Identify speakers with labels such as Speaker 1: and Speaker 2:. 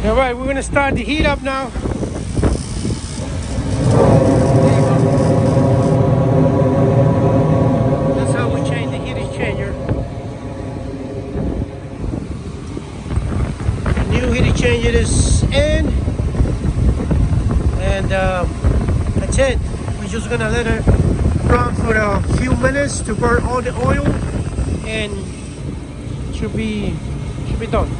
Speaker 1: All right, we're gonna start the heat up now. That's how we change the heat exchanger. New heat exchanger is in, and that's it. We're just gonna let it run for a few minutes to burn all the oil, and should be done.